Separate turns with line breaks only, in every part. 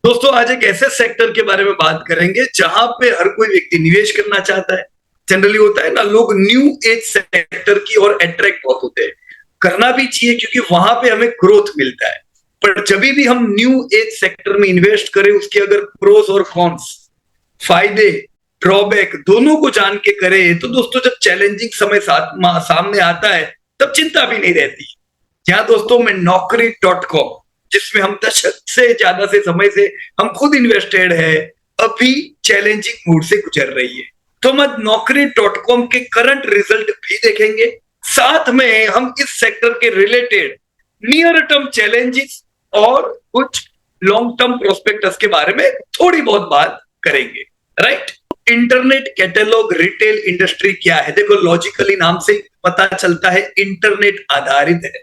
दोस्तों आज एक ऐसे सेक्टर के बारे में बात करेंगे जहां पे हर कोई व्यक्ति निवेश करना चाहता है। जनरली होता है ना, लोग न्यू एज सेक्टर की ओर अट्रैक्ट बहुत होते हैं। करना भी चाहिए क्योंकि वहां पे हमें ग्रोथ मिलता है। पर जब भी हम न्यू एज सेक्टर में इन्वेस्ट करें, उसके अगर प्रोस और कॉन्स, फायदे, ड्रॉबैक दोनों को जान के करें, तो दोस्तों जब चैलेंजिंग समय सामने आता है तब चिंता भी नहीं रहती। यहाँ दोस्तों मैं Naukri.com, जिसमें हम 10 से ज्यादा से समय से हम खुद इन्वेस्टेड है, अभी चैलेंजिंग मूड से गुजर रही है। तो हम Naukri.com के करंट रिजल्ट भी देखेंगे, साथ में हम इस सेक्टर के रिलेटेड नियर टर्म चैलेंजेस और कुछ लॉन्ग टर्म प्रोस्पेक्टस के बारे में थोड़ी बहुत बात करेंगे। Right, internet catalogue retail industry क्या है? देखो, लॉजिकली नाम से पता चलता है इंटरनेट आधारित है।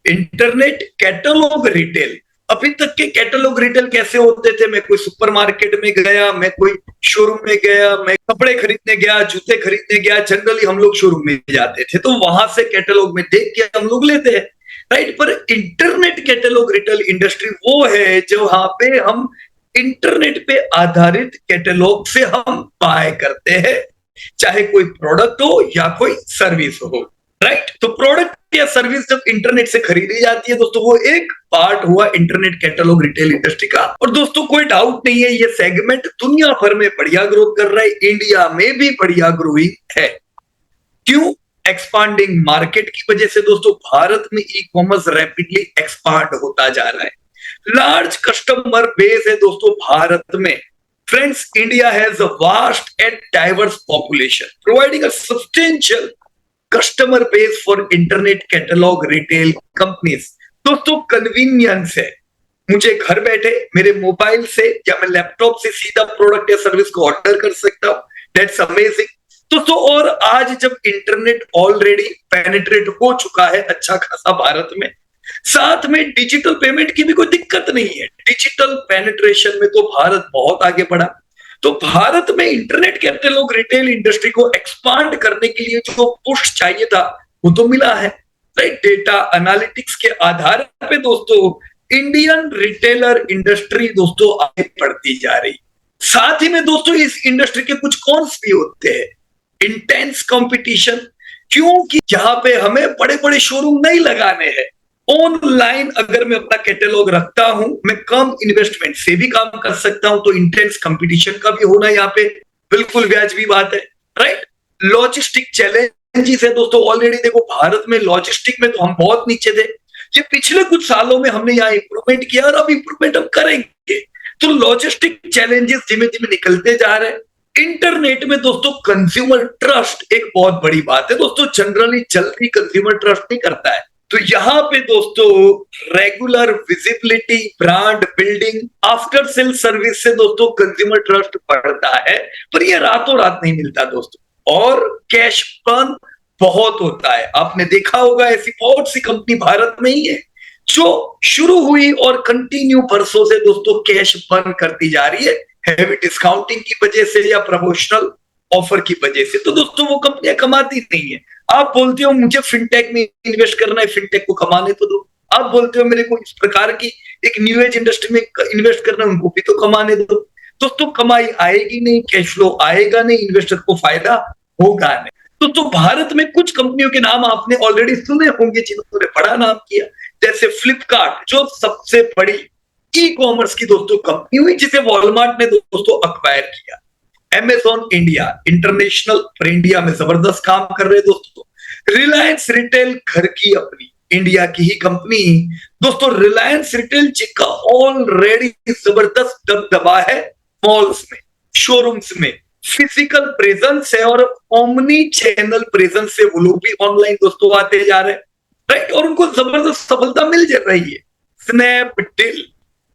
इंटरनेट कैटलॉग रिटेल, अभी तक के कैटलॉग रिटेल कैसे होते थे? मैं कोई सुपरमार्केट में गया, मैं कोई शोरूम में गया, मैं कपड़े खरीदने गया, जूते खरीदने गया, जनरली हम लोग शोरूम में जाते थे, तो वहां से कैटलॉग में देख के हम लोग लेते हैं। राइट, पर इंटरनेट कैटलॉग रिटेल इंडस्ट्री वो है जहां पे हम इंटरनेट पे आधारित कैटलॉग से हम बाय करते हैं, चाहे कोई प्रोडक्ट हो या कोई सर्विस हो। राइट, तो प्रोडक्ट या सर्विस जब इंटरनेट से खरीदी जाती है दोस्तों, वो एक पार्ट हुआ इंटरनेट कैटलॉग रिटेल इंडस्ट्री का। और दोस्तों कोई डाउट नहीं है, ये सेगमेंट दुनिया भर में बढ़िया ग्रोथ कर रहा है, इंडिया में भी बढ़िया ग्रोइंग है। क्यों? एक्सपांडिंग मार्केट की वजह से दोस्तों भारत में ई कॉमर्स रैपिडली एक्सपांड होता जा रहा है। लार्ज कस्टमर बेस है दोस्तों भारत में। Friends, India has a vast and diverse population providing a substantial customer base for internet catalogue retail companies. दोस्तों कन्वीनियंस है, मुझे घर बैठे मेरे मोबाइल से या मैं लैपटॉप से सीधा प्रोडक्ट या सर्विस को ऑर्डर कर सकता हूं। दैट्स अमेजिंग दोस्तों। और आज जब इंटरनेट ऑलरेडी पेनिट्रेट हो चुका है अच्छा खासा भारत में, साथ में डिजिटल पेमेंट की भी कोई दिक्कत नहीं है। डिजिटल पेनिट्रेशन में तो भारत बहुत आगे बढ़ा। तो भारत में इंटरनेट कैटलॉग रिटेल इंडस्ट्री को एक्सपांड करने के लिए जो पुश चाहिए था वो तो मिला है। राइट, डेटा एनालिटिक्स के आधार पे दोस्तों इंडियन रिटेलर इंडस्ट्री दोस्तों आगे बढ़ती जा रही। साथ ही में दोस्तों इस इंडस्ट्री के कुछ कॉन्स भी होते हैं। इंटेंस कंपटीशन, क्योंकि यहाँ पे हमें बड़े बड़े शोरूम नहीं लगाने हैं। ऑनलाइन अगर मैं अपना कैटलॉग रखता हूं, मैं कम इन्वेस्टमेंट से भी काम कर सकता हूं। तो इंटेंस कंपटीशन का भी होना यहाँ पे बिल्कुल वाजिबी बात है। राइट, लॉजिस्टिक चैलेंजेस है दोस्तों। ऑलरेडी देखो भारत में लॉजिस्टिक में तो हम बहुत नीचे थे, ये पिछले कुछ सालों में हमने यहाँ इंप्रूवमेंट किया और अब इंप्रूवमेंट हम करेंगे। तो लॉजिस्टिक चैलेंजेस धीमे धीमे निकलते जा रहे हैं। इंटरनेट में दोस्तों कंज्यूमर ट्रस्ट एक बहुत बड़ी बात है दोस्तों। जनरली जल्दी कंज्यूमर ट्रस्ट नहीं करता है। तो यहाँ पे दोस्तों regular visibility, brand building, after sale service से दोस्तों कंज्यूमर ट्रस्ट बढ़ता है, पर ये रातों रात नहीं मिलता दोस्तों। और कैश बर्न बहुत होता है। आपने देखा होगा ऐसी बहुत सी कंपनी भारत में ही है जो शुरू हुई और कंटिन्यू बरसों से दोस्तों कैश बर्न करती जा रही है, हैवी डिस्काउंटिंग की वजह से या प्रमोशनल ऑफर की वजह से। तो दोस्तों वो कंपनियां कमाती नहीं है। आप बोलते हो मुझे फिनटेक में इन्वेस्ट करना है, फिनटेक को कमाने तो दो। आप बोलते हो मेरे को इस प्रकार की एक न्यू एज इंडस्ट्री में इन्वेस्ट करना है, उनको भी तो कमाने दो। दोस्तों कमाई आएगी नहीं, कैश फ्लो आएगा नहीं, इन्वेस्टर को फायदा होगा नहीं। तो भारत में कुछ कंपनियों के नाम आपने ऑलरेडी सुने होंगे जिन्होंने बड़ा नाम किया, जैसे फ्लिपकार्ट जो सबसे बड़ी ई कॉमर्स की दोस्तों कंपनी हुई, जिसे वॉलमार्ट ने दोस्तों अक्वायर किया। अमेजॉन इंडिया इंटरनेशनल पर इंडिया में जबरदस्त काम कर रहे दोस्तों। रिलायंस रिटेल घर की अपनी इंडिया की ही कंपनी दोस्तों। रिलायंस रिटेल जिसका ऑलरेडी जबरदस्त दबदबा है मॉल्स में, शोरूम्स में, फिजिकल प्रेजेंस है और ओमनी चैनल प्रेजेंस से वो लोग भी ऑनलाइन दोस्तों आते जा रहे हैं। राइट, और उनको जबरदस्त सफलता मिल जा रही है। स्नैपडील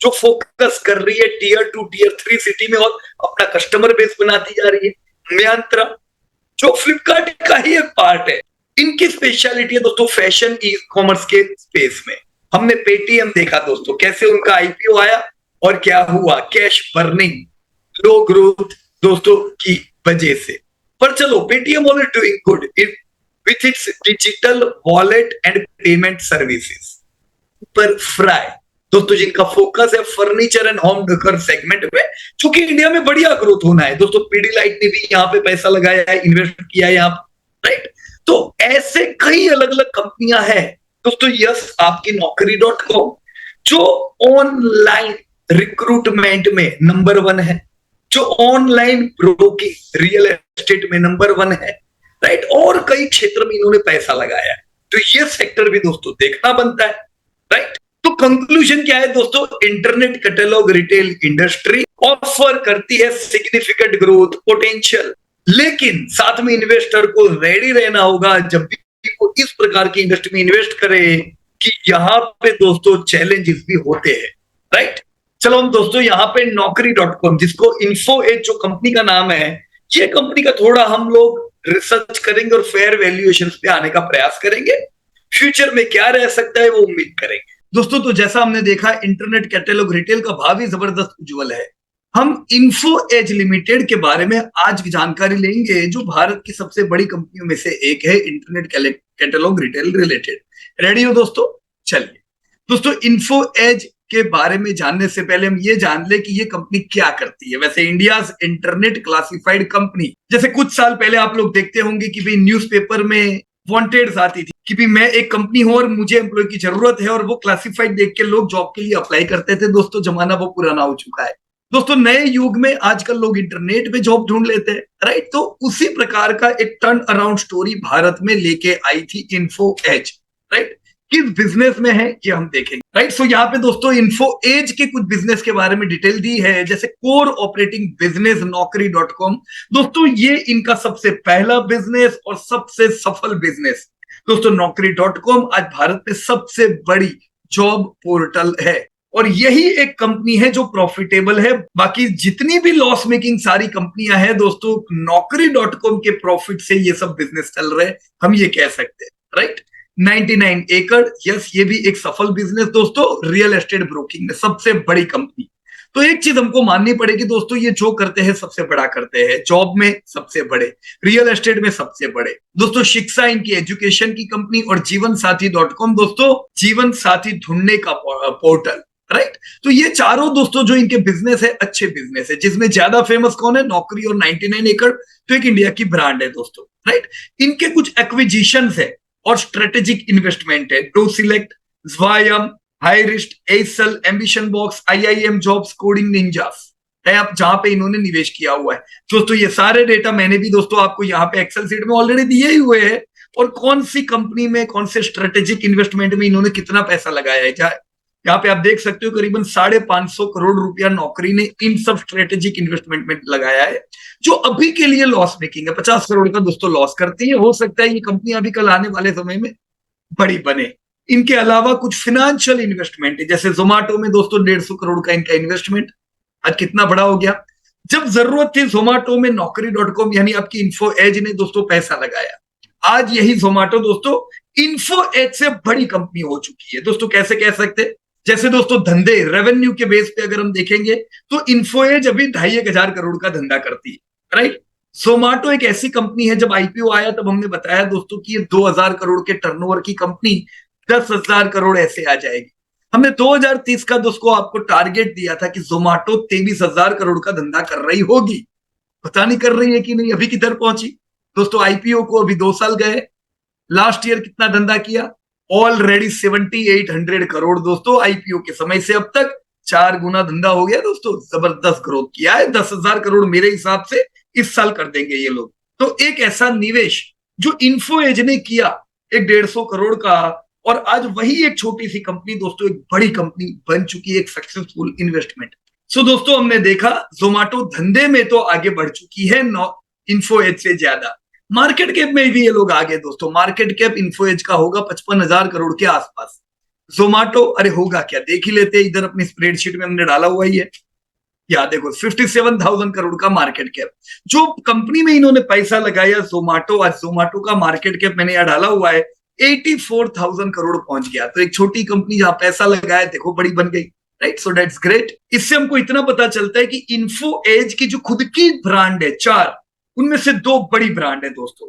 जो फोकस कर रही है टीयर 2 टीयर 3 सिटी में और अपना कस्टमर बेस बनाती जा रही है। मियांत्रा जो फ्लिपकार्ट का ही एक पार्ट है, इनकी स्पेशलिटी है दोस्तों फैशन ई कॉमर्स के स्पेस में। हमने पेटीएम देखा दोस्तों, कैसे उनका आईपीओ आया और क्या हुआ, कैश बर्निंग, लो ग्रोथ दोस्तों की वजह से। पर चलो, Paytm all doing good with its digital wallet and payment services. पर फ्राई दोस्तों, जिनका फोकस है furniture and home decor segment में, क्योंकि इंडिया में बढ़िया ग्रोथ होना है। दोस्तों, पीडीलाइट ने भी यहाँ पे पैसा लगाया है, इन्वेस्ट किया है यहाँ पे, राइट। तो ऐसे कई अलग अलग कंपनियां हैं दोस्तों। यस, आपकी नौकरी.com जो ऑनलाइन रिक्रूटमेंट में नंबर 1 है, जो ऑनलाइन ब्रोकिंग रियल एस्टेट में नंबर 1 है, राइट। और कई क्षेत्र में इन्होंने पैसा लगाया है, तो ये सेक्टर भी दोस्तों देखना बनता है, राइट। तो कंक्लूजन क्या है दोस्तों? Internet catalogue retail industry offer करती है सिग्निफिकेंट ग्रोथ पोटेंशियल, लेकिन साथ में इन्वेस्टर को रेडी रहना होगा जब भी वो इस प्रकार की इंडस्ट्री में इन्वेस्ट करे कि यहाँ पे दोस्तों चैलेंजेस भी होते हैं, राइट। चलो हम दोस्तों यहाँ पे नौकरी.com, जिसको इन्फो एज जो कंपनी का नाम है, ये कंपनी का थोड़ा हम लोग रिसर्च करेंगे और फेयर वैल्यूएशन पे आने का प्रयास करेंगे। फ्यूचर में क्या रह सकता है वो उम्मीद करेंगे दोस्तों। तो जैसा हमने देखा, इंटरनेट कैटलॉग रिटेल का भावी जबरदस्त उज्जवल है। हम इन्फो एज लिमिटेड के बारे में आज की जानकारी लेंगे, जो भारत की सबसे बड़ी कंपनियों में से एक है internet catalogue retail related. Ready हो दोस्तों? चलिए दोस्तों, इन्फो एज के बारे में जानने से पहले हम ये जान ले कि ये कंपनी क्या करती है। वैसे इंडिया इंटरनेट क्लासिफाइड कंपनी, जैसे कुछ साल पहले आप लोग देखते होंगे कि भाई न्यूज़पेपर में वांटेड्स आती थी कि भी मैं एक कंपनी हूं और मुझे एम्प्लॉय की जरूरत है, और वो क्लासिफाइड देख के लोग जॉब के लिए अप्लाई करते थे। दोस्तों, जमाना वो पुराना हो चुका है। दोस्तों, नए युग में आजकल लोग इंटरनेट पे जॉब ढूंढ लेते हैं, राइट। तो उसी प्रकार का एक टर्न अराउंड स्टोरी भारत में लेके आई थी इन्फो एज, राइट। किस बिजनेस में है ये हम देखेंगे, राइट। सो यहाँ पे दोस्तों इन्फो एज के कुछ बिजनेस के बारे में डिटेल दी है, जैसे कोर ऑपरेटिंग बिजनेस नौकरी.com। दोस्तों, ये इनका सबसे पहला बिजनेस और सबसे सफल बिजनेस। दोस्तों, नौकरी.com आज भारत में सबसे बड़ी जॉब पोर्टल है, और यही एक कंपनी है जो प्रॉफिटेबल है। बाकी जितनी भी लॉस मेकिंग सारी कंपनियां हैं दोस्तों, नौकरी.com के प्रॉफिट से ये सब बिजनेस चल रहे हैं, हम ये कह सकते हैं, राइट। 99 एकड़, यस, ये भी एक सफल बिजनेस दोस्तों, रियल एस्टेट ब्रोकिंग में सबसे बड़ी कंपनी। तो एक चीज हमको माननी पड़ेगी दोस्तों, ये जो करते हैं सबसे बड़ा करते हैं, जॉब में सबसे बड़े, रियल एस्टेट में सबसे बड़े। दोस्तों, शिक्षा इनकी एजुकेशन की कंपनी, और जीवन साथी.com दोस्तों जीवन साथी ढूंढने का पोर्टल, राइट। तो ये चारों दोस्तों जो इनके बिजनेस है, अच्छे बिजनेस है। जिसमें ज्यादा फेमस कौन है? नौकरी और 99 एकड़, तो एक इंडिया की ब्रांड है दोस्तों, राइट। इनके कुछ एक्विजिशंस है और स्ट्रेटेजिक इन्वेस्टमेंट है। डो सिलेक्ट, Zwayam, हाईरिस्ट, एसल, Ambition Box, IIM jobs, Coding Ninjas है आप जहां पे इन्होंने निवेश किया हुआ है। दोस्तों, ये सारे डेटा मैंने भी दोस्तों आपको यहाँ पे एक्सेल सीट में ऑलरेडी दिए ही हुए हैं, और कौन सी कंपनी में कौन से स्ट्रेटेजिक इन्वेस्टमेंट में इन्होंने कितना पैसा लगाया है। यहाँ पे आप देख सकते हो करीबन 550 करोड़ रुपया नौकरी ने इन सब स्ट्रेटेजिक इन्वेस्टमेंट में लगाया है, जो अभी के लिए लॉस मेकिंग है। 50 करोड़ का दोस्तों लॉस करती है। हो सकता है ये कंपनी अभी कल आने वाले समय में बड़ी बने। इनके अलावा कुछ फाइनेंशियल इन्वेस्टमेंट है, जैसे जोमेटो में दोस्तों 150 करोड़ का इनका इन्वेस्टमेंट, आज कितना बड़ा हो गया। जब जरूरत थी जोमेटो में, नौकरी.com यानी आपकी इन्फो एज ने दोस्तों पैसा लगाया। आज यही जोमेटो दोस्तों इन्फो एज से बड़ी कंपनी हो चुकी है। दोस्तों, कैसे कह सकते, जैसे दोस्तों धंधे रेवेन्यू के बेस पे अगर हम देखेंगे तो इन्फो एज अभी 2,500 करोड़ का धंधा करती है, राइट। जोमेटो एक ऐसी कंपनी है, जब आईपीओ आया तब हमने बताया दोस्तों कि ये 2,000 करोड़ के टर्नओवर की कंपनी 10,000 करोड़ ऐसे आ जाएगी। हमने 2030 का दोस्तों आपको टारगेट दिया था कि जोमेटो 23,000 करोड़ का धंधा कर रही होगी। पता नहीं कर रही है कि नहीं, अभी किधर पहुंची दोस्तों। आईपीओ को अभी 2 साल गए, लास्ट ईयर कितना धंधा किया? ऑलरेडी 7,800 करोड़ दोस्तों। आईपीओ के समय से अब तक 4 गुना धंधा हो गया दोस्तों, जबरदस्त ग्रोथ किया है। 10,000 करोड़ मेरे हिसाब से इस साल कर देंगे ये लोग। तो एक ऐसा निवेश जो इन्फो एज ने किया, एक 150 करोड़ का, और आज वही एक छोटी सी कंपनी दोस्तों एक बड़ी कंपनी बन चुकी है, एक सक्सेसफुल इन्वेस्टमेंट। सो दोस्तों, हमने देखा जोमेटो धंधे में तो आगे बढ़ चुकी है इन्फो एज से ज्यादा। मार्केट कैप में भी ये लोग आगे दोस्तों। मार्केट कैप इन्फो एज का होगा 55,000 करोड़ के आसपास। जोमेटो, अरे होगा क्या, देख ही लेते हैं, इधर अपनी स्प्रेडशीट में हमने डाला हुआ ही है। या देखो 57,000 करोड़ का मार्केट कैप। जो कंपनी में इन्होंने पैसा लगाया जोमेटो, आज जोमेटो का मार्केट कैप मैंने यहाँ डाला हुआ है 84,000 करोड़ पहुंच गया। तो एक छोटी कंपनी जहां पैसा लगाया देखो बड़ी बन गई, राइट। So that's great. इससे हमको इतना पता चलता है कि इन्फो एज की जो खुद की ब्रांड है 4, उनमें से 2 बड़ी ब्रांड है दोस्तों।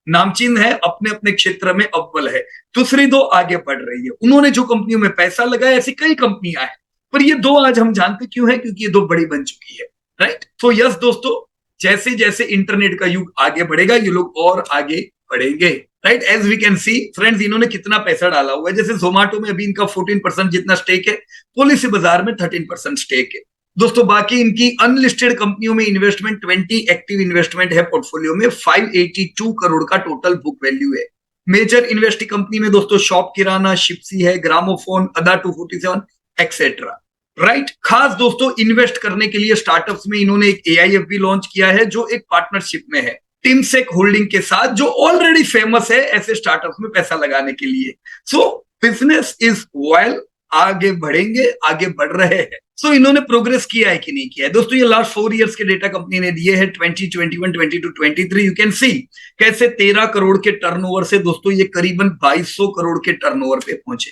नामचीन है, अपने अपने क्षेत्र में अव्वल है, दूसरी दो आगे बढ़ रही है। उन्होंने जो कंपनियों में पैसा लगाया, ऐसी कई कंपनियां हैं, पर ये दो आज हम जानते क्यों है, क्योंकि ये दो बड़ी बन चुकी है। राइट, तो यस दोस्तों, जैसे जैसे इंटरनेट का युग आगे बढ़ेगा, ये लोग और आगे बढ़ेंगे। Right, as we can see friends, इन्होंने कितना पैसा डाला हुआ है। जैसे जोमेटो में अभी इनका 14% जितना स्टेक है, पॉलिसी बाजार में 13% स्टेक है दोस्तों। बाकी इनकी अनलिस्टेड कंपनियों में इन्वेस्टमेंट 20 एक्टिव इन्वेस्टमेंट है पोर्टफोलियो में, 582 करोड़ का टोटल बुक वैल्यू है। मेजर इन्वेस्टिंग कंपनी में दोस्तों शॉप किराना, शिप्सी है, ग्रामोफोन, अदा 247 एक्सेट्रा। राइट, खास दोस्तों इन्वेस्ट करने के लिए स्टार्टअप्स में इन्होंने एक एआईएफ भी लॉन्च किया है, जो एक पार्टनरशिप में है टिमसेक होल्डिंग के साथ, जो ऑलरेडी फेमस है ऐसे स्टार्टअप्स में पैसा लगाने के लिए। सो बिजनेस इज वेल, आगे बढ़ेंगे, आगे बढ़ रहे हैं। सो इन्होंने प्रोग्रेस किया है कि नहीं किया है दोस्तों, ये लास्ट 4 इयर्स के डेटा कंपनी ने दिए हैं, 2021, 22, 23। यू कैन सी कैसे 13 करोड़ के टर्नओवर से दोस्तों ये करीबन 2200 करोड़ के टर्नओवर पे पहुंचे।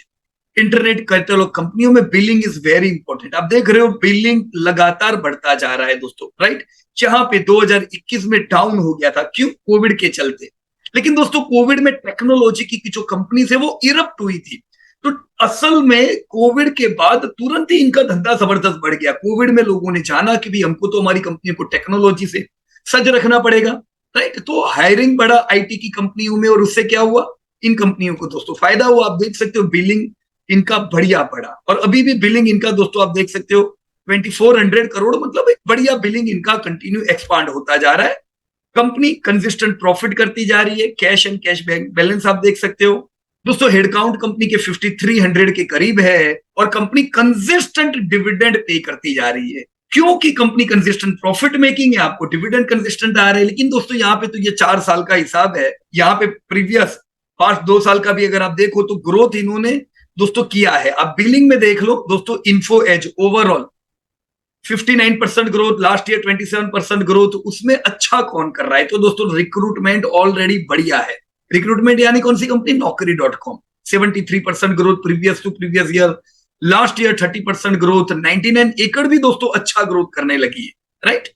इंटरनेट कैटलॉग कंपनियों में बिलिंग इज वेरी इंपॉर्टेंट। आप देख रहे हो बिलिंग लगातार बढ़ता जा रहा है दोस्तों। राइट, जहां पे 2021 में डाउन हो गया था, क्यों? कोविड के चलते। लेकिन दोस्तों कोविड में टेक्नोलॉजी की जो कंपनी है वो इरप्ट हुई थी, तो असल में कोविड के बाद तुरंत ही इनका धंधा जबरदस्त बढ़ गया। कोविड में लोगों ने जाना कि भी हमको तो हमारी कंपनी को टेक्नोलॉजी से सज रखना पड़ेगा। राइट, तो हायरिंग बढ़ा आईटी की कंपनियों में, और उससे क्या हुआ, इन कंपनियों को दोस्तों फायदा हुआ। आप देख सकते हो बिलिंग इनका बढ़िया बढ़ा, और अभी भी बिलिंग इनका दोस्तों आप देख सकते हो 2400 करोड़, मतलब एक बढ़िया बिलिंग इनका कंटिन्यू एक्सपांड होता जा रहा है। कंपनी कंसिस्टेंट प्रॉफिट करती जा रही है, कैश एंड कैश बैलेंस आप देख सकते हो दोस्तों। हेडकाउंट कंपनी के 5300 के करीब है, और कंपनी कंसिस्टेंट डिविडेंड पे करती जा रही है, क्योंकि कंपनी कंसिस्टेंट प्रॉफिट मेकिंग है, आपको डिविडेंड कंसिस्टेंट आ रहे हैं। लेकिन दोस्तों यहाँ पे तो ये 4 साल का हिसाब है, यहाँ पे प्रीवियस पास्ट 2 साल का भी अगर आप देखो तो ग्रोथ इन्होंने दोस्तों किया है। आप बिलिंग में देख लो दोस्तों, info as overall 59% growth, last year 27% growth, उसमें अच्छा कौन कर रहा है? तो दोस्तों रिक्रूटमेंट ऑलरेडी बढ़िया है। रिक्रूटमेंट यानी कौन सी company? Naukri.com, 73% growth previous to previous year, last year 30% growth, 99 एकड़ भी दोस्तों अच्छा ग्रोथ करने लगी है। राइट,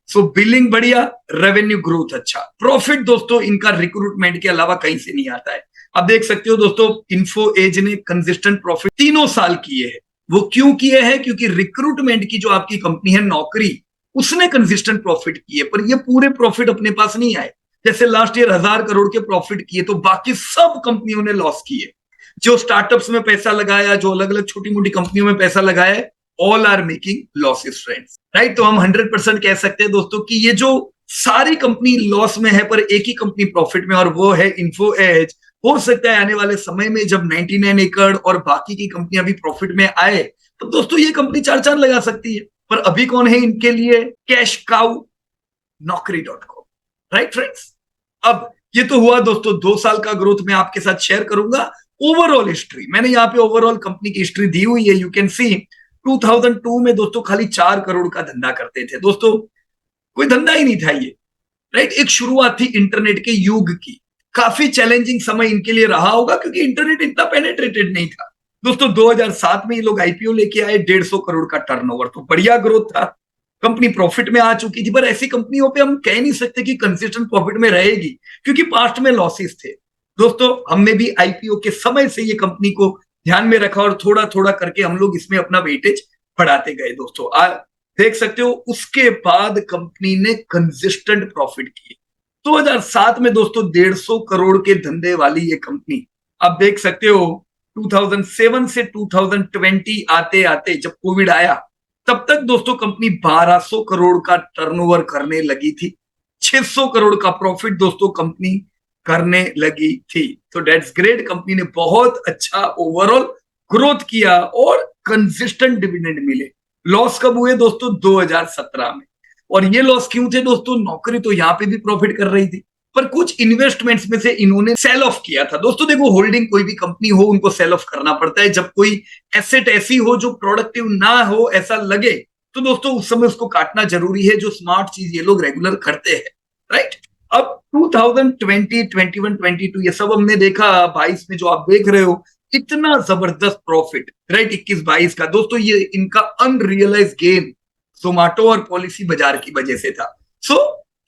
सो बिलिंग बढ़िया, रेवेन्यू ग्रोथ अच्छा, प्रॉफिट दोस्तों इनका रिक्रूटमेंट के अलावा कहीं से नहीं आता है। आप देख सकते हो दोस्तों, इन्फो एज ने कंसिस्टेंट प्रॉफिट 3 साल किए हैं। वो क्यों किए हैं? क्योंकि रिक्रूटमेंट की जो आपकी कंपनी है नौकरी, उसने कंसिस्टेंट प्रॉफिट किए, पर ये पूरे प्रॉफिट अपने पास नहीं आए। जैसे लास्ट ईयर 1000 करोड़ के प्रॉफिट किए, तो बाकी सब कंपनियों ने लॉस किए। जो स्टार्टअप्स में पैसा लगाया, जो अलग अलग छोटी मोटी कंपनियों में पैसा लगाया, all are making losses friends. Right, तो हम 100% कह सकते हैं दोस्तों कि ये जो सारी कंपनी लॉस में है, पर एक ही कंपनी प्रॉफिट में, और वो है इन्फो एज। हो सकता है आने वाले समय में जब 99 एकड़ और बाकी की कंपनियां भी प्रॉफिट में आए, तो दोस्तों ये कंपनी 4 चांद लगा सकती है। पर अभी कौन है इनके लिए cash cow? Naukri.com। Right friends, अब ये तो हुआ दोस्तों 2 साल का ग्रोथ, मैं आपके साथ शेयर करूंगा ओवरऑल हिस्ट्री। मैंने यहाँ पे ओवरऑल कंपनी की हिस्ट्री दी हुई है। यू कैन सी 2002 में दोस्तों खाली 4 करोड़ का धंधा करते थे दोस्तों, कोई धंधा ही नहीं था ये। राइट, एक शुरुआत थी इंटरनेट के युग की। काफी चैलेंजिंग समय इनके लिए रहा होगा, क्योंकि इंटरनेट इतना पेनेट्रेटेड नहीं था दोस्तों। 2007 में ये लोग आईपीओ लेके आए, 150 करोड़ का टर्नओवर, तो बढ़िया ग्रोथ था, कंपनी प्रॉफिट में आ चुकी थी। पर ऐसी कंपनियों पे हम कह नहीं सकते कि कंसिस्टेंट प्रॉफिट में रहेगी, क्योंकि पास्ट में लॉसेस थे दोस्तों। हमने भी आईपीओ के समय से ये कंपनी को ध्यान में रखा, और थोड़ा थोड़ा करके हम लोग इसमें अपना वेटेज बढ़ाते गए दोस्तों। देख सकते हो, उसके बाद कंपनी ने कंसिस्टेंट प्रॉफिट किए। 2007 में दोस्तों 150 करोड़ के धंधे वाली ये कंपनी, आप देख सकते हो 2007 से 2020 आते आते जब कोविड आया, तब तक दोस्तों कंपनी 1200 करोड़ का टर्नओवर करने लगी थी, 600 करोड़ का प्रॉफिट दोस्तों कंपनी करने लगी थी। तो दैट्स ग्रेट, कंपनी ने बहुत अच्छा ओवरऑल ग्रोथ किया और कंसिस्टेंट डिविडेंड मिले। लॉस कब हुए दोस्तों? 2017 में। और ये लॉस क्यों थे दोस्तों? नौकरी तो यहाँ पे भी प्रॉफिट कर रही थी, पर कुछ इन्वेस्टमेंट्स में से इन्होंने सेल ऑफ किया था दोस्तों। देखो, होल्डिंग कोई भी कंपनी हो, उनको सेल ऑफ करना पड़ता है। जब कोई एसेट ऐसी हो जो प्रोडक्टिव ना हो, ऐसा लगे, तो दोस्तों उस समय उसको काटना जरूरी है, जो स्मार्ट चीज ये लोग रेगुलर करते हैं। राइट, अब 2020, 21, 22 ये सब हमने देखा। 22 में जो आप देख रहे हो, इतना जबरदस्त प्रॉफिट, राइट, 21-22 का दोस्तों, ये इनका अनरियलाइज गेन जोमेटो और पॉलिसी बाजार की वजह से था। So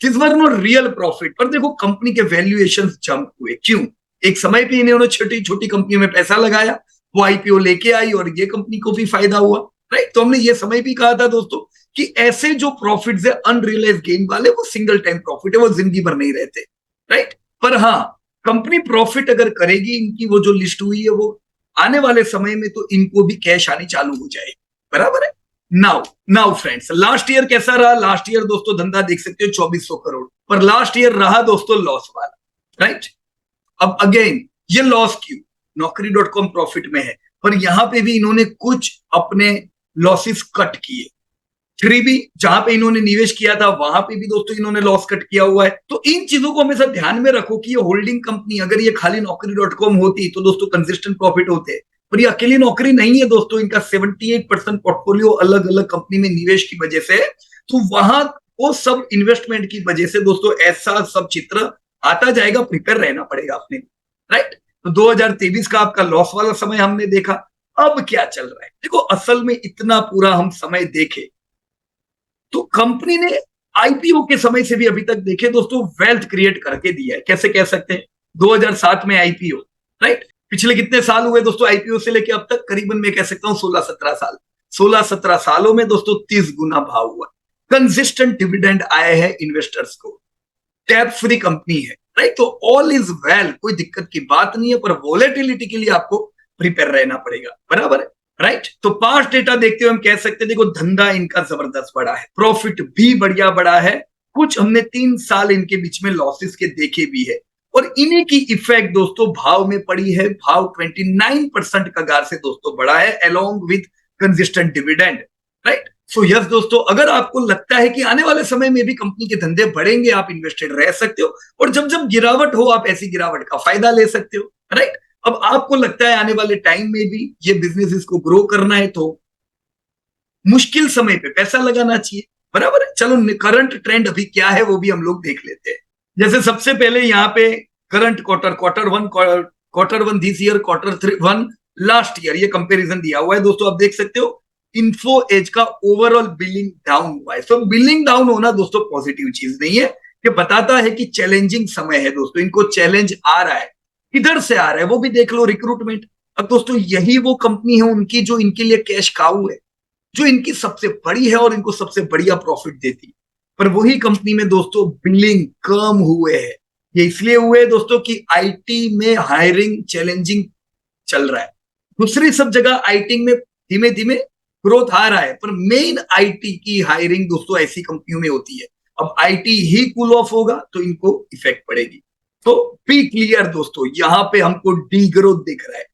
this were not real profit. पर देखो कंपनी के वैल्यूएशन जंप हुए, क्यों? एक समय पे इन्होंने छोटी छोटी कंपनियों में पैसा लगाया, वो आईपीओ लेके आई और ये कंपनी को भी फायदा हुआ, राइट। तो हमने ये समय भी कहा था दोस्तों कि ऐसे जो प्रॉफिट्स है अनरियलाइज गेन वाले, वो सिंगल टाइम प्रॉफिट है, वो जिंदगी भर नहीं रहते, राइट। पर हाँ, कंपनी प्रॉफिट अगर करेगी, इनकी वो जो लिस्ट हुई है वो आने वाले समय में तो इनको भी कैश आनी चालू हो जाएगी, बराबर है। नाउ फ्रेंड्स, लास्ट ईयर कैसा रहा? लास्ट ईयर दोस्तों धंधा देख सकते हो 2400 करोड़, पर लास्ट ईयर रहा दोस्तों लॉस वाला, राइट। अब अगेन ये लॉस क्यों? Naukri.com प्रॉफिट में है, पर यहां पे भी इन्होंने कुछ अपने लॉसेस कट किए। फ्रीबी जहां पे इन्होंने निवेश किया था वहां पे भी दोस्तों इन्होंने लॉस कट किया हुआ है। तो इन चीजों को हमेशा ध्यान में रखो कि ये होल्डिंग कंपनी, अगर ये खाली Naukri.com होती तो दोस्तों कंसिस्टेंट प्रॉफिट होते, पर ये अकेली नौकरी नहीं है दोस्तों। इनका 78% पोर्टफोलियो अलग अलग कंपनी में निवेश की वजह से, तो वहां वो सब इन्वेस्टमेंट की वजह से दोस्तों ऐसा सब चित्र आता जाएगा, प्रिपेयर रहना पड़ेगा अपने, राइट। तो 2023 का आपका लॉस वाला समय हमने देखा। अब क्या चल रहा है देखो, असल में इतना पूरा हम समय देखे तो कंपनी ने आईपीओ के समय से भी अभी तक देखे दोस्तों वेल्थ क्रिएट करके दिया है। कैसे कह सकते हैं? 2007 में आईपीओ, राइट। पिछले कितने साल हुए दोस्तों आईपीओ से लेके अब तक? करीबन मैं कह सकता हूं 16-17 साल। 16-17 सालों में दोस्तों 30 गुना भाव हुआ। कंसिस्टेंट डिविडेंड आए हैं इन्वेस्टर्स को, टैप फ्री कंपनी है, राइट। तो ऑल इज वेल, कोई दिक्कत की बात नहीं है, पर वॉलेटिलिटी के लिए आपको प्रिपेयर रहना पड़ेगा, बराबर है, राइट। तो पास्ट डेटा देखते हुए हम कह सकते हैं देखो धंधा इनका जबरदस्त बढ़ा है, प्रॉफिट भी बढ़िया बढ़ा है। कुछ हमने 3 साल इनके बीच में लॉसेस के देखे भी है, और इन्हीं की इफेक्ट दोस्तों भाव में पड़ी है। भाव 29% कगार से दोस्तों बढ़ा है, along with consistent dividend, right. So yes दोस्तों, अगर आपको लगता है कि आने वाले समय में भी कंपनी के धंधे बढ़ेंगे, आप इन्वेस्टेड रह सकते हो, और जब जब गिरावट हो आप ऐसी गिरावट का फायदा ले सकते हो, राइट। अब आपको लगता है आने वाले टाइम में भी ये बिजनेस को ग्रो करना है तो मुश्किल समय पे पैसा लगाना चाहिए, बराबर है। चलो करंट ट्रेंड अभी क्या है वो भी हम लोग देख लेते हैं। जैसे सबसे पहले यहाँ पे current quarter one this year, Q1 last year, ये कंपैरिजन दिया हुआ है दोस्तों। आप देख सकते हो इन्फो एज का ओवरऑल बिलिंग डाउन हुआ है। सो बिलिंग डाउन होना दोस्तों पॉजिटिव चीज नहीं है, ये बताता है कि चैलेंजिंग समय है दोस्तों, इनको चैलेंज आ रहा है। किधर से आ रहा है वो भी देख लो, रिक्रूटमेंट। अब दोस्तों यही वो कंपनी है उनकी जो इनके लिए कैश काऊ है, जो इनकी सबसे बड़ी है और इनको सबसे बढ़िया प्रॉफिट देती, पर वही कंपनी में दोस्तों बिलिंग कम हुए हैं। ये इसलिए हुए दोस्तों कि आईटी में हायरिंग चैलेंजिंग चल रहा है। दूसरी सब जगह आईटी में धीमे धीमे ग्रोथ आ रहा है, पर मेन आईटी की हायरिंग दोस्तों ऐसी कंपनियों में होती है। अब आईटी ही कूल ऑफ होगा तो इनको इफेक्ट पड़ेगी। तो बी क्लियर दोस्तों, यहां पे हमको डी ग्रोथ दिख रहा है,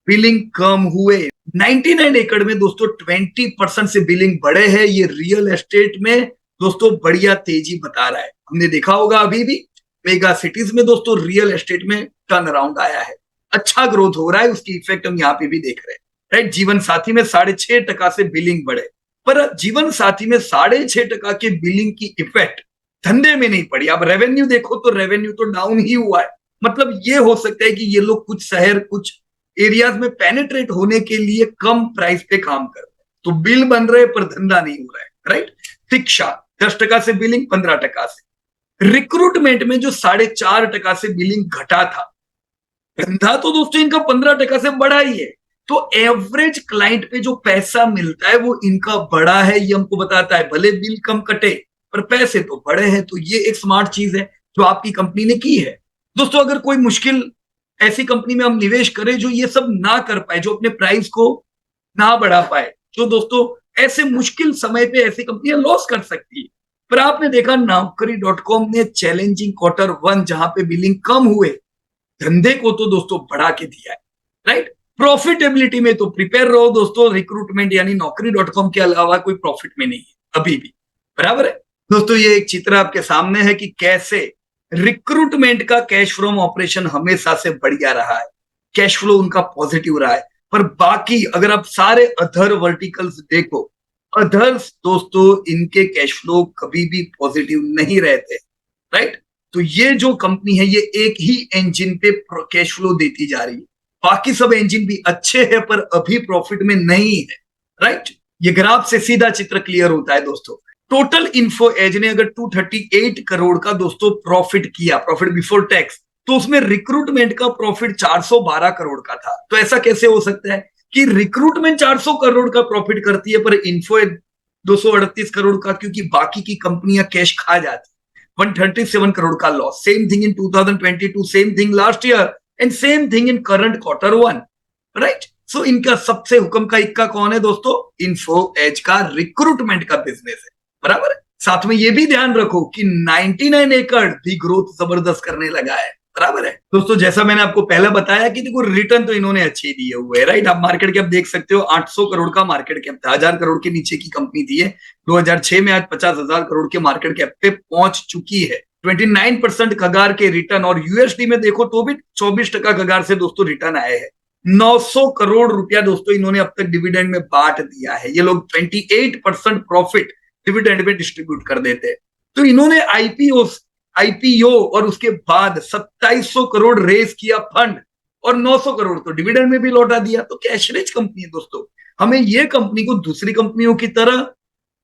बिलिंग कम हुए। 99 एकड़ में दोस्तों 20% से बिलिंग बढ़े हैं। ये रियल एस्टेट में दोस्तों बढ़िया तेजी बता रहा है। हमने देखा होगा अभी भी मेगा सिटीज में दोस्तों रियल एस्टेट में टर्न अराउंड आया है, अच्छा ग्रोथ हो रहा है, उसकी इफेक्ट हम यहाँ पे भी देख रहे हैं, राइट। जीवन साथी में 6.5% से बिलिंग बढ़े, पर जीवन साथी में 6.5% के बिलिंग की इफेक्ट धंधे में नहीं पड़ी। अब रेवेन्यू देखो तो रेवेन्यू तो डाउन ही हुआ है। मतलब ये हो सकता है कि ये लोग कुछ शहर कुछ एरियाज में पेनिट्रेट होने के लिए कम प्राइस पे काम कर रहे हैं, तो बिल बन रहे पर धंधा नहीं हो रहा है, राइट। शिक्षा 10% से बिलिंग 15% से। रिक्रूटमेंट में जो 4.5% से बिलिंग घटा था, धंधा तो दोस्तों इनका 15% से बढ़ा ही है। तो एवरेज क्लाइंट पे जो पैसा मिलता है वो इनका बढ़ा है, ये हमको बताता है। भले बिल कम कटे पर पैसे तो बढ़े हैं, तो ये एक स्मार्ट चीज है जो आपकी कंपनी ने की है दोस्तों। अगर कोई मुश्किल ऐसी कंपनी में हम निवेश करें जो ये सब ना कर पाए, जो अपने प्राइस को ना बढ़ा पाए, जो दोस्तों ऐसे मुश्किल समय पे ऐसी कंपनियां लॉस कर सकती है। पर आपने देखा Naukri.com ने चैलेंजिंग Q1 जहां पे बिलिंग कम हुए, धंधे को तो दोस्तों बढ़ा के दिया है, राइट। प्रॉफिटेबिलिटी में तो प्रिपेयर रहो दोस्तों, रिक्रूटमेंट यानी Naukri.com के अलावा कोई प्रॉफिट में नहीं है अभी भी, बराबर है दोस्तों। ये एक चित्र आपके सामने है कि कैसे रिक्रूटमेंट का कैश फ्रॉम ऑपरेशन हमेशा से बढ़िया रहा है, कैश फ्लो उनका पॉजिटिव रहा है। पर बाकी अगर आप सारे अदर वर्टिकल्स देखो, अदर्स दोस्तों इनके कैश फ्लो कभी भी पॉजिटिव नहीं रहते, राइट। तो ये जो कंपनी है ये एक ही इंजन पे कैश फ्लो देती जा रही है, बाकी सब इंजन भी अच्छे हैं पर अभी प्रॉफिट में नहीं है, राइट। ये ग्राफ से सीधा चित्र क्लियर होता है दोस्तों। टोटल इन्फो एज ने अगर 238 करोड़ का दोस्तों प्रॉफिट किया, प्रॉफिट बिफोर टैक्स, तो उसमें रिक्रूटमेंट का प्रॉफिट 412 करोड़ का था। तो ऐसा कैसे हो सकता है कि रिक्रूटमेंट 400 करोड़ का प्रॉफिट करती है पर इन्फो 238 करोड़ का, क्योंकि बाकी की कंपनियां कैश खा जाती। 137 करोड़ का loss. Same thing in 2022, same thing last year and same thing in current Q1, right. So इनका सबसे हुक्म का इक्का कौन है दोस्तों? इन्फो एज का रिक्रूटमेंट का बिजनेस है, बराबर है। साथ में ये भी ध्यान रखो कि 99 एकड़ भी ग्रोथ जबरदस्त करने लगा है, बराबर है दोस्तों। जैसा मैंने आपको पहले बताया कि देखो रिटर्न तो इन्होंने अच्छे दिए हुए है, राइट। आप मार्केट कैप देख सकते हो, 800 करोड़ का मार्केट कैप था, 1000 करोड़ के नीचे की कंपनी थी। 2006 में आज 50,000 करोड़ के मार्केट कैप पे पहुंच चुकी है। 29% कगार के रिटर्न, और यूएसडी में देखो तो भी 24% कगार से दोस्तों रिटर्न आए हैं। 900 करोड़ रुपया दोस्तों इन्होंने अब तक डिविडेंड में बांट दिया है। ये लोग 28% प्रॉफिट डिविडेंड में डिस्ट्रीब्यूट कर देते हैं। तो इन्होंने आईपीओ और उसके बाद 2700 करोड़ रेस किया फंड, और 900 करोड़ तो डिविडेंड में भी लौटा दिया। तो कैश रिच कंपनी है दोस्तों। हमें ये कंपनी को दूसरी कंपनियों की तरह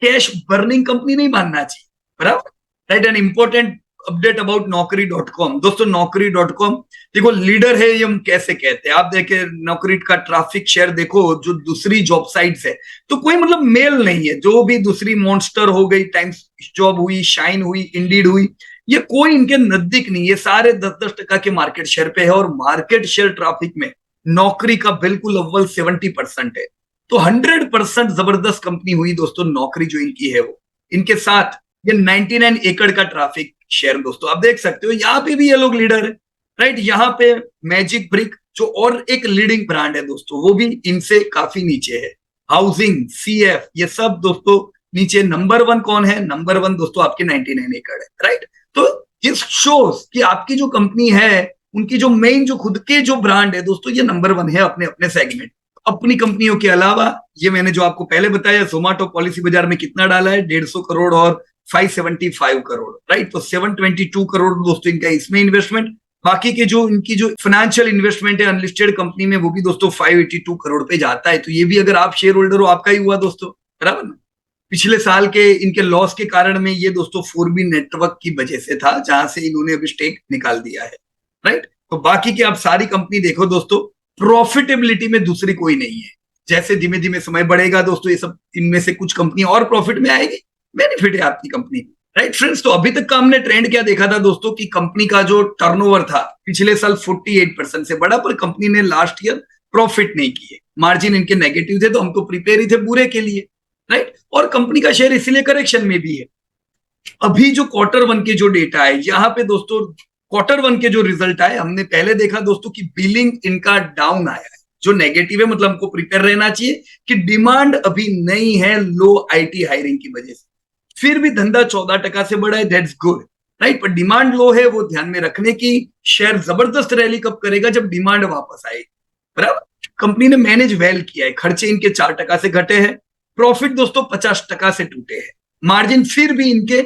कैश बर्निंग कंपनी नहीं मानना चाहिए, बराबर, right. An important update about Naukri.com दोस्तों। Naukri.com देखो लीडर है, ये हम कैसे कहते हैं, आप देखें नौकरी का ट्रैफिक शेयर देखो जो दूसरी जॉब साइट्स है, तो कोई मतलब मेल नहीं है। जो भी दूसरी मॉन्स्टर हो गई, टाइम्स जॉब हुई, शाइन हुई, इंडीड हुई, ये कोई इनके नजदीक नहीं। ये सारे 10-10% के मार्केट शेयर पे है, और मार्केट शेयर ट्रैफिक में नौकरी का बिल्कुल अव्वल 70% है। तो 100% जबरदस्त कंपनी हुई दोस्तों नौकरी जो इनकी है वो। इनके साथ ये 99 एकड़ का ट्रैफिक शेयर दोस्तों आप देख सकते हो, यहाँ पे भी ये लोग लीडर है, राइट। यहाँ पे मैजिक ब्रिक जो और एक लीडिंग ब्रांड है दोस्तों, वो भी इनसे काफी नीचे है। हाउसिंग, सीएफ, ये सब दोस्तों नीचे। नंबर 1 कौन है? नंबर 1 दोस्तों आपके 99 एकड़ है, राइट। तो इस शोज कि आपकी जो कंपनी है उनकी जो मेन जो खुद के जो ब्रांड है दोस्तों, ये नंबर 1 है अपने अपने सेगमेंट। अपनी कंपनियों के अलावा ये मैंने जो आपको पहले बताया, जोमेटो पॉलिसी बाजार में कितना डाला है? 150 करोड़ और 575 करोड़, राइट। तो 722 करोड़ दोस्तों इनका इसमें इन्वेस्टमेंट। बाकी के जो इनकी जो फाइनेंशियल इन्वेस्टमेंट है अनलिस्टेड कंपनी में, वो भी दोस्तों 582 करोड़ पे जाता है। तो ये भी अगर आप शेयर होल्डर हो आपका ही हुआ दोस्तों, बराबर ना। पिछले साल के इनके लॉस के कारण में ये दोस्तों 4B नेटवर्क की वजह से था, जहां से इन्होंने अभी स्टेक निकाल दिया है, राइट। तो बाकी की आप सारी कंपनी देखो दोस्तों, प्रॉफिटेबिलिटी में दूसरी कोई नहीं है। जैसे धीमे धीमे समय बढ़ेगा दोस्तों, ये सब इनमें से कुछ कंपनी और प्रॉफिट में आएगी, बेनिफिट है आपकी कंपनी, राइट फ्रेंड्स। तो अभी तक का हमने ट्रेंड क्या देखा था दोस्तों कि कंपनी का जो टर्नओवर था पिछले साल 48% से बढ़ा, पर कंपनी ने लास्ट ईयर प्रॉफिट नहीं किए, मार्जिन इनके नेगेटिव थे, तो हम तो प्रिपेयर ही थे बुरे के लिए, राइट। और कंपनी का शेयर इसीलिए करेक्शन में भी है। अभी जो Q1 के जो डेटा है यहाँ पे दोस्तों, Q1 के जो रिजल्ट आए, हमने पहले देखा दोस्तों कि बिलिंग इनका डाउन आया है, जो नेगेटिव है। मतलब हमको प्रिपेयर रहना चाहिए कि डिमांड अभी नहीं है लो आईटी हायरिंग की वजह से, फिर भी धंधा 14% से बढ़ा है, दैट्स गुड, राइट। पर डिमांड लो है, वो ध्यान में रखने की। शेयर जबरदस्त रैली कब करेगा? जब डिमांड वापस आएगी, बराबर। कंपनी ने मैनेज वेल किया है, खर्चे इनके 4% से घटे हैं, प्रॉफिट दोस्तों 50% से टूटे हैं, मार्जिन फिर भी इनके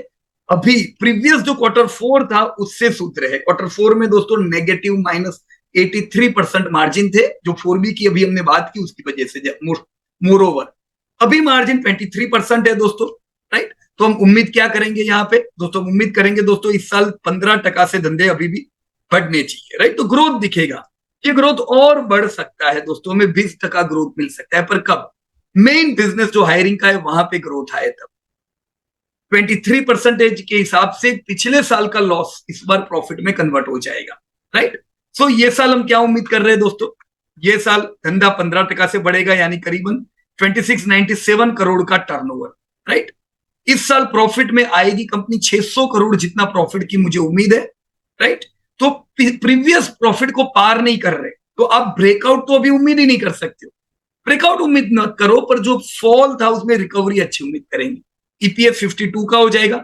अभी प्रीवियस जो Q4 था उससे सूत्र है। Q4 में दोस्तों नेगेटिव -83% मार्जिन थे, जो 4B की अभी हमने बात की उसकी वजह से। मोर ओवर अभी मार्जिन 23% है दोस्तों, राइट। तो हम उम्मीद क्या करेंगे यहाँ पे दोस्तों? उम्मीद करेंगे दोस्तों इस साल 15% से धंधे अभी भी बढ़ने चाहिए, राइट। तो ग्रोथ दिखेगा, ये ग्रोथ और बढ़ सकता है दोस्तों, हमें 20% ग्रोथ मिल सकता है। पर कब? मेन बिजनेस जो हायरिंग का है वहां पे ग्रोथ आए तब। 23% के हिसाब से पिछले साल का लॉस इस बार प्रॉफिट में कन्वर्ट हो जाएगा, राइट। सो ये साल हम क्या उम्मीद कर रहे हैं दोस्तों? ये साल धंधा 15% से बढ़ेगा, यानी करीबन 2697 करोड़ का टर्नओवर, राइट। इस साल प्रॉफिट में आएगी कंपनी 600 करोड़ जितना प्रॉफिट की मुझे उम्मीद है, राइट। तो प्रीवियस प्रॉफिट को पार नहीं कर रहे, तो आप ब्रेकआउट तो अभी उम्मीद ही नहीं कर सकते हो। ब्रेकआउट उम्मीद न करो, पर जो फॉल था उसमें रिकवरी अच्छी उम्मीद करेंगे। ईपीएस 52 का हो जाएगा,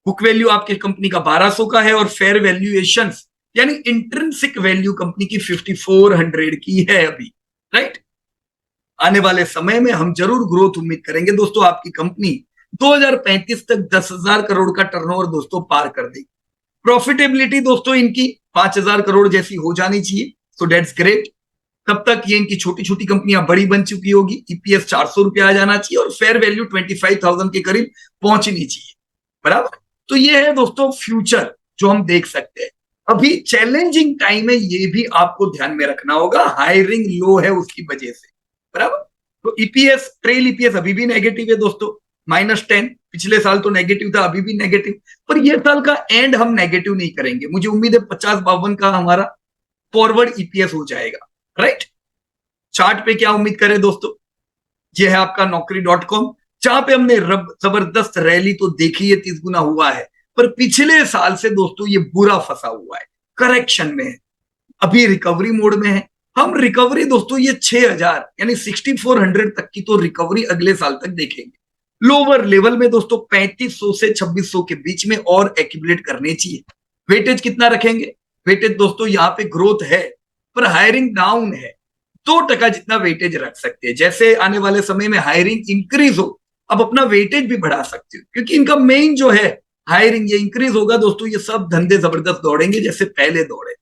बुक वैल्यू आपकी कंपनी का 1200 का है, और फेयर वैल्यूएशन यानी इंट्रिंसिक वैल्यू कंपनी की 5400 की है अभी, राइट। आने वाले समय में हम जरूर ग्रोथ उम्मीद करेंगे दोस्तों। आपकी कंपनी 2035 तक 10,000 करोड़ का टर्नओवर दोस्तों पार कर देगी। प्रॉफिटेबिलिटी दोस्तों इनकी 5,000 करोड़ जैसी हो जानी चाहिए, सो दैट्स ग्रेट। तब तक ये इनकी छोटी छोटी कंपनियां बड़ी बन चुकी होगी, ईपीएस 400 रुपये आ जाना चाहिए और फेयर वैल्यू 25,000 के करीब पहुंचनी चाहिए, बराबर। तो ये है दोस्तों फ्यूचर जो हम देख सकते हैं। अभी चैलेंजिंग टाइम है, ये भी आपको ध्यान में रखना होगा, हायरिंग लो है उसकी वजह से, बराबर। तो ईपीएस, ट्रेल ईपीएस अभी भी नेगेटिव है दोस्तों, -10। पिछले साल तो नेगेटिव था, अभी भी नेगेटिव, पर ये साल का एंड हम नेगेटिव नहीं करेंगे। मुझे उम्मीद है 50-52 का हमारा फॉरवर्ड ईपीएस हो जाएगा, राइट। चार्ट पे क्या उम्मीद करें दोस्तों, ये है आपका Naukri.com, जहां पे हमने जबरदस्त रैली तो देखी है, 30 गुना हुआ है, पर पिछले साल से दोस्तों ये बुरा फंसा हुआ है, करेक्शन में है, अभी रिकवरी मोड में है। हम रिकवरी दोस्तों ये 6000 यानी 6400 तक की तो रिकवरी अगले साल तक देखेंगे। लोअर लेवल में दोस्तों 3500 से 2600 के बीच में और एक्यूमुलेट करने चाहिए। वेटेज कितना रखेंगे, वेटेज दोस्तों यहाँ पे ग्रोथ है पर हायरिंग डाउन है, 2% जितना वेटेज रख सकते हैं। जैसे आने वाले समय में हायरिंग इंक्रीज हो, अब अपना वेटेज भी बढ़ा सकते हो, क्योंकि इनका मेन जो है हायरिंग ये इंक्रीज होगा दोस्तों, ये सब धंधे जबरदस्त दौड़ेंगे जैसे पहले दौड़े,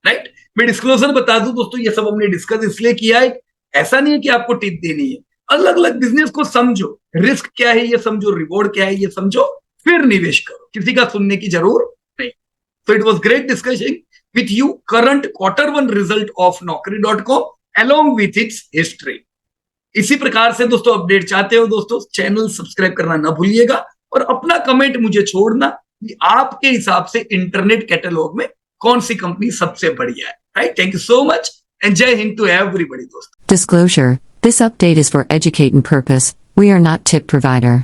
राइट। मैं डिस्क्लोजर बता दूं दोस्तों, ये सब हमने डिस्कस इसलिए किया है, ऐसा नहीं है कि आपको टिप देनी है, अलग अलग बिजनेस को समझो, रिस्क क्या है ये समझो, रिवॉर्ड क्या है ये समझो, फिर निवेश करो, किसी का सुनने की जरूरत नहीं। तो it was great discussion with you current Q1 result of Naukri.com along with its history। इसी प्रकार से दोस्तों अपडेट चाहते हो दोस्तों, चैनल सब्सक्राइब करना ना भूलिएगा और अपना कमेंट मुझे छोड़ना कि आपके हिसाब से इंटरनेट कैटलॉग में कौन सी कंपनी सबसे बढ़िया है, right. Thank you so much and जय हिंद टू एवरीबॉडी दोस्तों।
Disclosure: This update is for educating purpose. We are not tip provider.